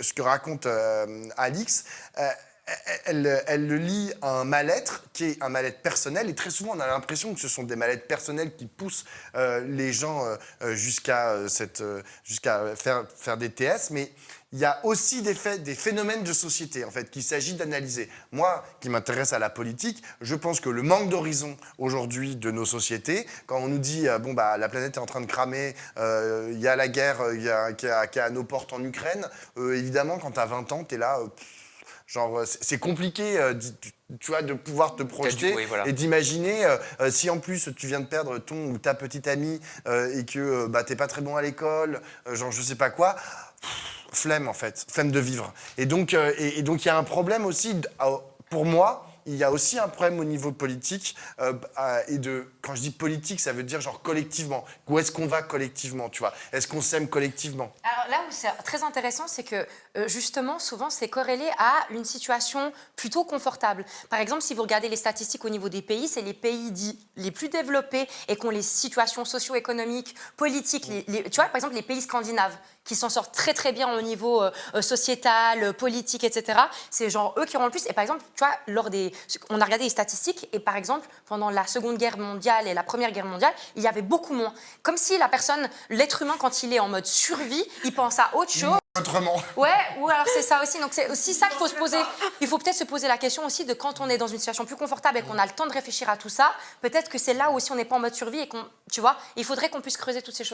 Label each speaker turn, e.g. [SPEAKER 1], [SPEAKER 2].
[SPEAKER 1] ce que raconte Alix, elle le lie à un mal-être qui est un mal-être personnel. Et très souvent, on a l'impression que ce sont des mal-être personnels qui poussent les gens jusqu'à faire des TS. Mais il y a aussi des phénomènes de société, en fait, qu'il s'agit d'analyser. Moi, qui m'intéresse à la politique, je pense que le manque d'horizon aujourd'hui de nos sociétés, quand on nous dit bon bah la planète est en train de cramer, il y a la guerre qui est à nos portes en Ukraine, évidemment, quand tu as 20 ans, tu es là. Genre, c'est compliqué, tu vois, de pouvoir te projeter
[SPEAKER 2] oui, voilà.
[SPEAKER 1] et d'imaginer si en plus tu viens de perdre ton ou ta petite amie et que bah, t'es pas très bon à l'école, genre je sais pas quoi. Flemme en fait, flemme de vivre. Et donc il y a un problème aussi, pour moi, il y a aussi un problème au niveau politique. Quand je dis politique, ça veut dire genre collectivement. Où est-ce qu'on va collectivement, tu vois? Est-ce qu'on s'aime collectivement?
[SPEAKER 3] Alors là où c'est très intéressant, c'est que justement, souvent, c'est corrélé à une situation plutôt confortable. Par exemple, si vous regardez les statistiques au niveau des pays, c'est les pays dits les plus développés et qui ont les situations socio-économiques, politiques, tu vois, par exemple, les pays scandinaves qui s'en sortent très très bien au niveau sociétal, politique, etc. C'est genre eux qui auront le plus. Et par exemple, tu vois, on a regardé les statistiques et par exemple, pendant la Seconde Guerre mondiale et la Première Guerre mondiale, il y avait beaucoup moins. Comme si l'être humain, quand il est en mode survie, il pense à autre chose.
[SPEAKER 1] Autrement.
[SPEAKER 3] Ouais, ou alors c'est ça aussi. Donc c'est aussi ça qu'il faut se poser. Il faut peut-être se poser la question aussi de quand on est dans une situation plus confortable et qu'on a le temps de réfléchir à tout ça, peut-être que c'est là où aussi on n'est pas en mode survie et tu vois, il faudrait qu'on puisse creuser toutes ces choses.